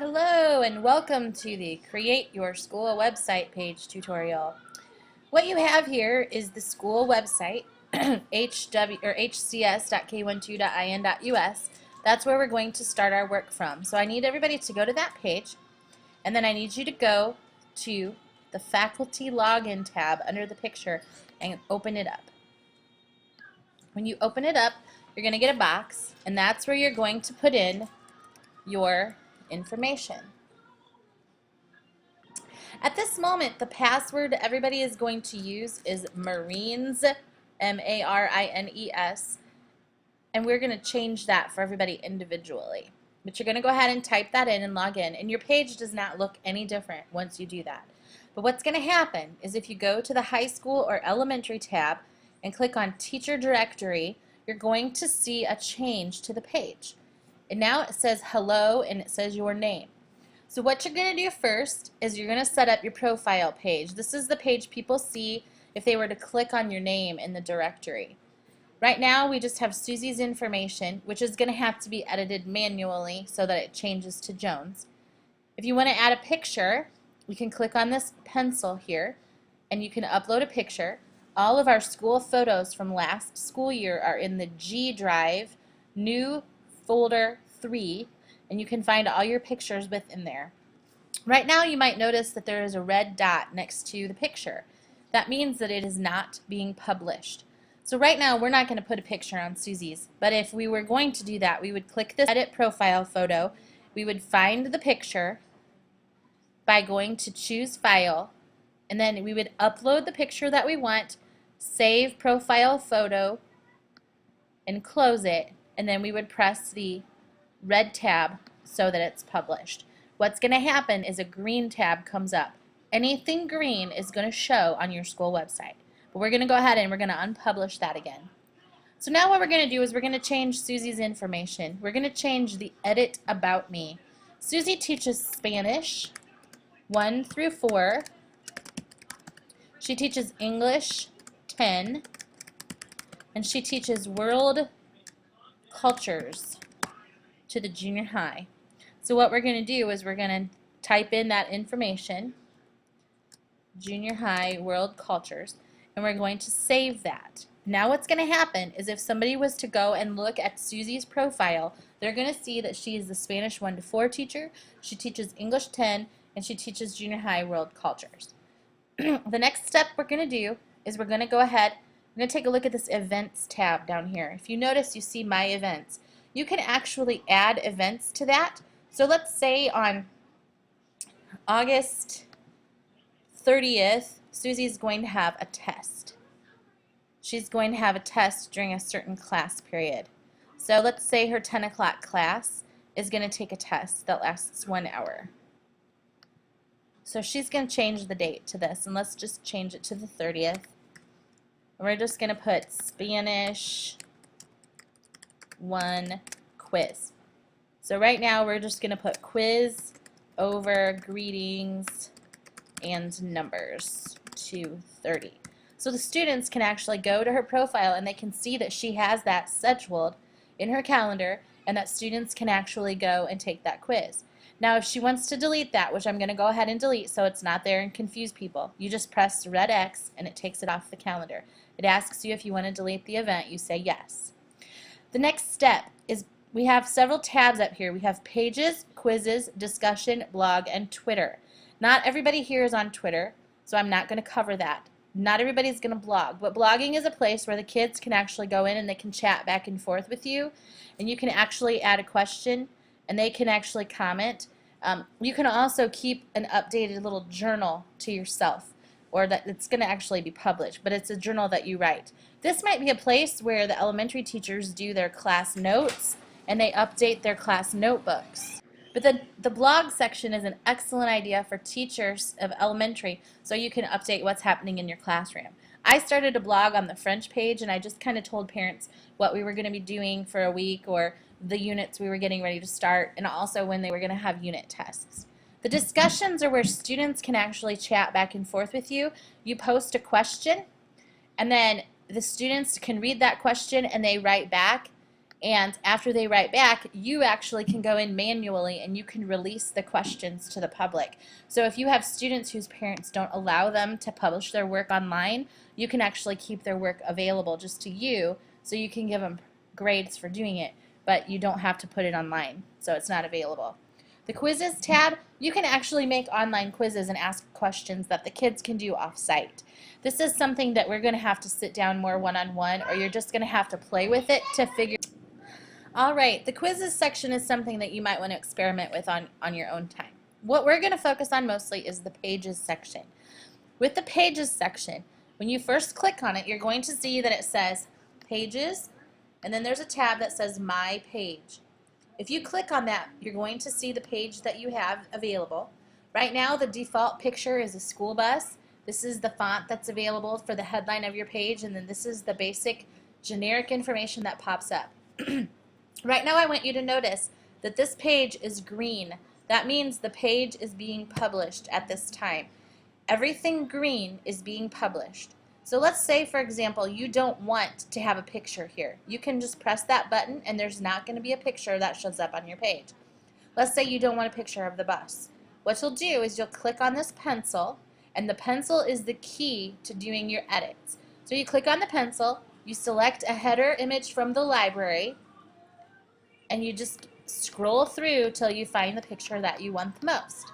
Hello and welcome to the Create Your School Website Page tutorial. What you have here is the school website, hcs.k12.in.us. That's where we're going to start our work from. So I need everybody to go to that page, and then I need you to go to the Faculty Login tab under the picture and open it up. When you open it up, you're going to get a box, and that's where you're going to put in your information. At this moment, the password everybody is going to use is Marines, M-A-R-I-N-E-S, and we're going to change that for everybody individually. But you're going to go ahead and type that in and log in, and your page does not look any different once you do that. But what's going to happen is if you go to the high school or elementary tab and click on Teacher Directory, you're going to see a change to the page. And now it says hello and it says your name. So what you're going to do first is you're going to set up your profile page. This is the page people see if they were to click on your name in the directory. Right now we just have Susie's information, which is going to have to be edited manually so that it changes to Jones. If you want to add a picture, you can click on this pencil here and you can upload a picture. All of our school photos from last school year are in the G drive, new folder 3, and you can find all your pictures within there. Right now you might notice that there is a red dot next to the picture. That means that it is not being published. So right now we're not going to put a picture on Susie's, but if we were going to do that, we would click this edit profile photo, we would find the picture by going to choose file, and then we would upload the picture that we want, save profile photo, and close it, and then we would press the red tab so that it's published. What's going to happen is a green tab comes up. Anything green is going to show on your school website. But we're going to go ahead and we're going to unpublish that again. So now what we're going to do is we're going to change Susie's information. We're going to change the edit about me. Susie teaches Spanish 1 through 4. She teaches English 10. And she teaches world cultures to the junior high. So what we're going to do is we're going to type in that information, junior high world cultures, and we're going to save that. Now what's going to happen is if somebody was to go and look at Susie's profile, they're going to see that she is the Spanish 1 to 4 teacher, she teaches English 10, and she teaches junior high world cultures. The next step we're going to do is we're going to go ahead, we're going to take a look at this events tab down here. If you notice, you see my events. You can actually add events to that. So let's say on August 30th, Susie's going to have a test. She's going to have a test during a certain class period. So let's say her 10 o'clock class is going to take a test that lasts 1 hour. So she's going to change the date to this, and let's just change it to the 30th. We're just going to put Spanish 1 quiz. So right now we're just going to put quiz over greetings and numbers to 30. So the students can actually go to her profile and they can see that she has that scheduled in her calendar and that students can actually go and take that quiz. Now if she wants to delete that, which I'm going to go ahead and delete so it's not there and confuse people, you just press the red X and it takes it off the calendar. It asks you if you want to delete the event. You say yes. The next step is we have several tabs up here. We have pages, quizzes, discussion, blog, and Twitter. Not everybody here is on Twitter, so I'm not going to cover that. Not everybody's going to blog, but blogging is a place where the kids can actually go in and they can chat back and forth with you, and you can actually add a question, and they can actually comment. You can also keep an updated little journal to yourself, or that it's going to actually be published, but it's a journal that you write. This might be a place where the elementary teachers do their class notes and they update their class notebooks. But the blog section is an excellent idea for teachers of elementary so you can update what's happening in your classroom. I started a blog on the French page and I just kind of told parents what we were going to be doing for a week or the units we were getting ready to start, and also when they were going to have unit tests. The discussions are where students can actually chat back and forth with you. You post a question, and then the students can read that question and they write back, And after they write back, you actually can go in manually and you can release the questions to the public. So if you have students whose parents don't allow them to publish their work online, you can actually keep their work available just to you, so you can give them grades for doing it, but you don't have to put it online, so it's not available. The quizzes tab, you can actually make online quizzes and ask questions that the kids can do off-site. This is something that we're going to have to sit down more one-on-one, or you're just going to have to play with it to figure. All right, the quizzes section is something that you might want to experiment with on your own time. What we're going to focus on mostly is the pages section. With the pages section, when you first click on it, you're going to see that it says pages, and then there's a tab that says my page. If you click on that, you're going to see the page that you have available. Right now, the default picture is a school bus. This is the font that's available for the headline of your page, and then this is the basic generic information that pops up. Right now, I want you to notice that this page is green. That means the page is being published at this time. Everything green is being published. So let's say, for example, you don't want to have a picture here. You can just press that button and there's not going to be a picture that shows up on your page. Let's say you don't want a picture of the bus. What you'll do is you'll click on this pencil, and the pencil is the key to doing your edits. So you click on the pencil, you select a header image from the library, and you just scroll through till you find the picture that you want the most.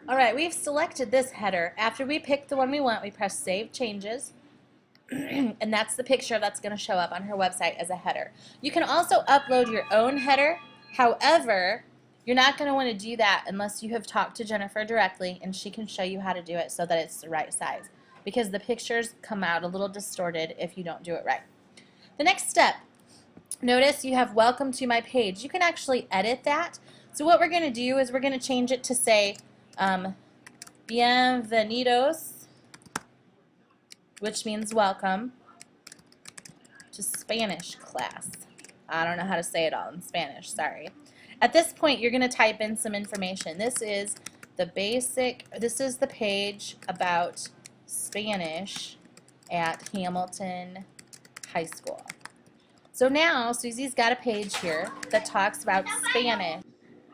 Alright, we've selected this header. After we pick the one we want, we press Save Changes, and that's the picture that's going to show up on her website as a header. You can also upload your own header. However, you're not going to want to do that unless you have talked to Jennifer directly, and she can show you how to do it so that it's the right size, because the pictures come out a little distorted if you don't do it right. The next step, notice you have Welcome to my page. You can actually edit that. So what we're going to do is we're going to change it to say Bienvenidos, which means welcome to Spanish class. I don't know how to say it all in Spanish, sorry. At this point, you're going to type in some information. This is the page about Spanish at Hamilton High School. So now Susie's got a page here that talks about Spanish.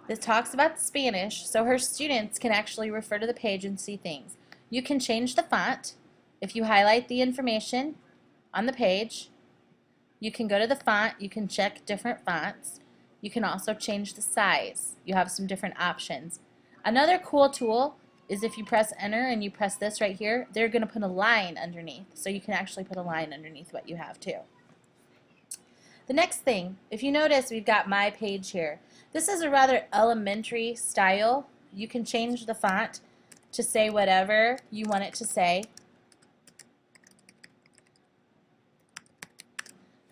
This talks about Spanish, so her students can actually refer to the page and see things. You can change the font. If you highlight the information on the page, you can go to the font, you can check different fonts. You can also change the size. You have some different options. Another cool tool is if you press enter and you press this right here, they're going to put a line underneath. So you can actually put a line underneath what you have too. The next thing, if you notice, we've got my page here. This is a rather elementary style. You can change the font to say whatever you want it to say.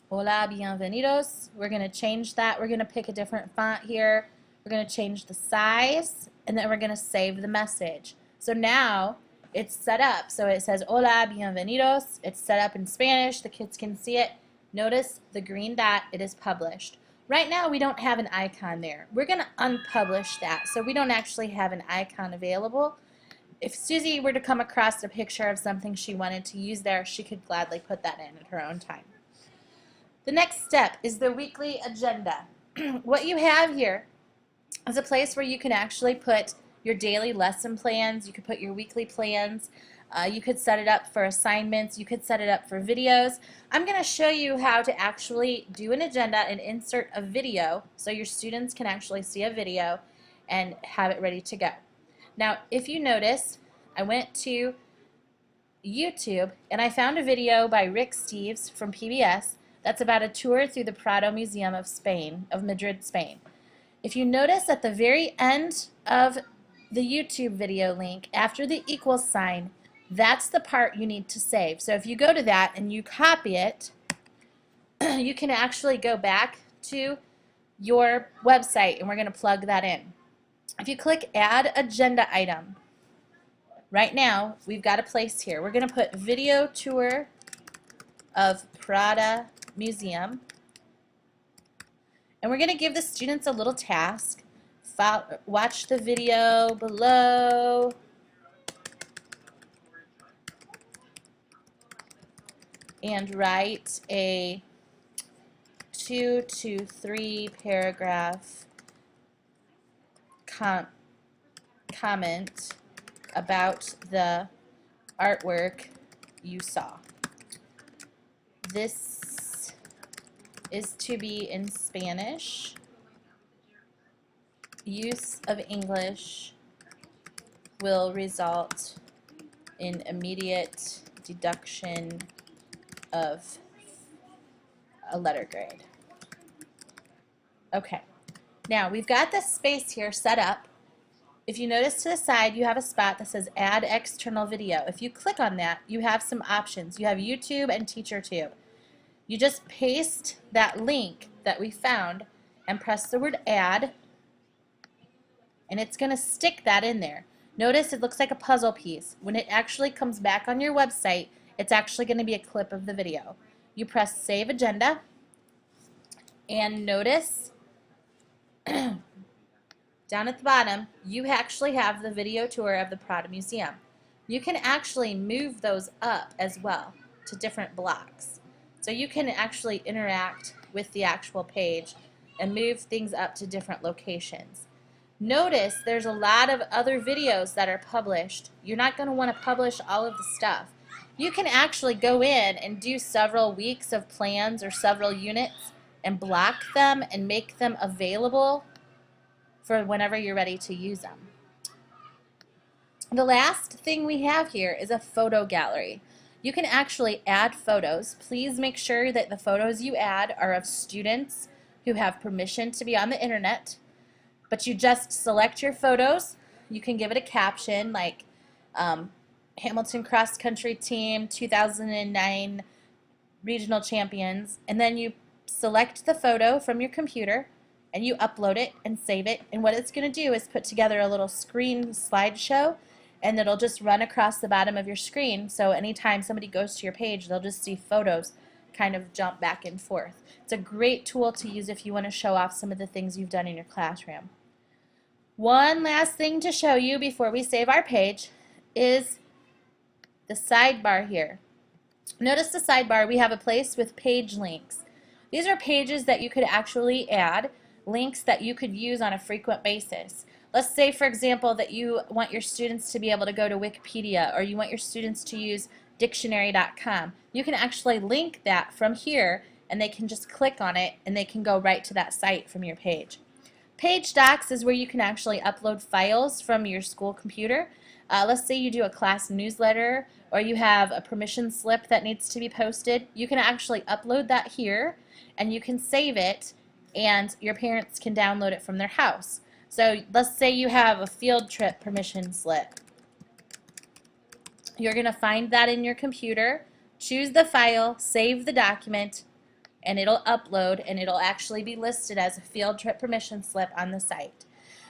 Hola, bienvenidos. We're going to change that. We're going to pick a different font here. We're going to change the size, and then we're going to save the message. So now it's set up. So it says Hola, bienvenidos. It's set up in Spanish. The kids can see it. Notice the green dot. It is published. Right now we don't have an icon there. We're going to unpublish that, so we don't actually have an icon available. If Susie were to come across a picture of something she wanted to use there, she could gladly put that in at her own time. The next step is the weekly agenda. What you have here is a place where you can actually put your daily lesson plans. You could put your weekly plans. You could set it up for assignments. You could set it up for videos. I'm going to show you how to actually do an agenda and insert a video so your students can actually see a video and have it ready to go. Now, if you notice, I went to YouTube and I found a video by Rick Steves from PBS that's about a tour through the Prado Museum of Spain, of Madrid, Spain. If you notice at the very end of the YouTube video link, after the equals sign, that's the part you need to save. So if you go to that and you copy it, you can actually go back to your website, and we're going to plug that in. If you click Add Agenda Item, right now we've got a place here. We're going to put Video Tour of Prado Museum, and we're going to give the students a little task. Watch the video below. And write a 2 to 3 paragraph comment about the artwork you saw. This is to be in Spanish. Use of English will result in immediate deduction of a letter grade. Okay, now we've got this space here set up. If you notice to the side, you have a spot that says Add External Video. If you click on that, you have some options. You have YouTube and TeacherTube. You just paste that link that we found and press the word Add, and it's going to stick that in there. Notice it looks like a puzzle piece. When it actually comes back on your website, it's actually going to be a clip of the video. You press Save Agenda, and notice down at the bottom, you actually have the video tour of the Prada Museum. You can actually move those up as well to different blocks. So you can actually interact with the actual page and move things up to different locations. Notice there's a lot of other videos that are published. You're not going to want to publish all of the stuff. You can actually go in and do several weeks of plans or several units and block them and make them available for whenever you're ready to use them. The last thing we have here is a photo gallery. You can actually add photos. Please make sure that the photos you add are of students who have permission to be on the internet. But you just select your photos. You can give it a caption like Hamilton Cross Country Team 2009 Regional Champions, and then you select the photo from your computer and you upload it and save it, and what it's going to do is put together a little screen slideshow, and it'll just run across the bottom of your screen, so anytime somebody goes to your page, they'll just see photos kind of jump back and forth. It's a great tool to use if you want to show off some of the things you've done in your classroom. One last thing to show you before we save our page is the sidebar here. Notice the sidebar, we have a place with page links. These are pages that you could actually add, links that you could use on a frequent basis. Let's say, for example, that you want your students to be able to go to Wikipedia, or you want your students to use dictionary.com. You can actually link that from here, and they can just click on it and they can go right to that site from your page. Page docs is where you can actually upload files from your school computer. Let's say you do a class newsletter, or you have a permission slip that needs to be posted. You can actually upload that here, and you can save it, and your parents can download it from their house. So let's say you have a field trip permission slip. You're going to find that in your computer, choose the file, save the document, and it'll upload, and it'll actually be listed as a field trip permission slip on the site.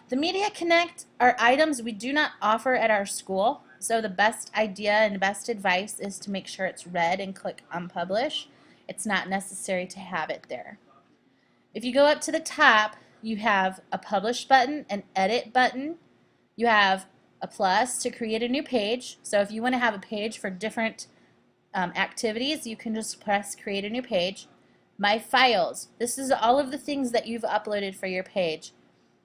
The Media Connect are items we do not offer at our school, so the best idea and best advice is to make sure it's read and click on Publish. It's not necessary to have it there. If you go up to the top, you have a Publish button, an Edit button. You have a plus to create a new page. So if you want to have a page for different activities, you can just press Create a New Page. My Files. This is all of the things that you've uploaded for your page.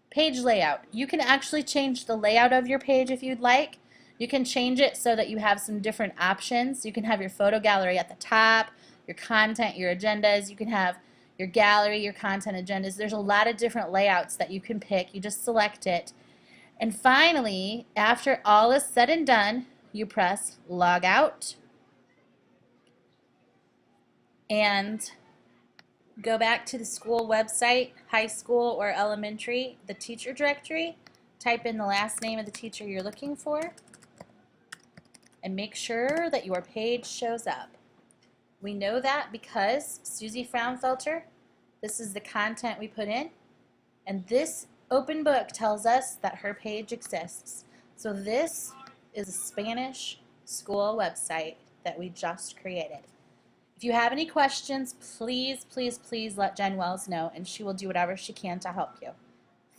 Page layout. You can actually change the layout of your page if you'd like. You can change it so that you have some different options. You can have your photo gallery at the top, your content, your agendas. You can have your gallery, your content, agendas. There's a lot of different layouts that you can pick. You just select it. And finally, after all is said and done, you press Log Out and go back to the school website, high school or elementary, the teacher directory, type in the last name of the teacher you're looking for, and make sure that your page shows up. We know that because Susie Fraunfelter, this is the content we put in, and this open book tells us that her page exists. So this is a Spanish school website that we just created. If you have any questions, please, please, please let Jen Wells know, and she will do whatever she can to help you.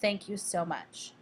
Thank you so much.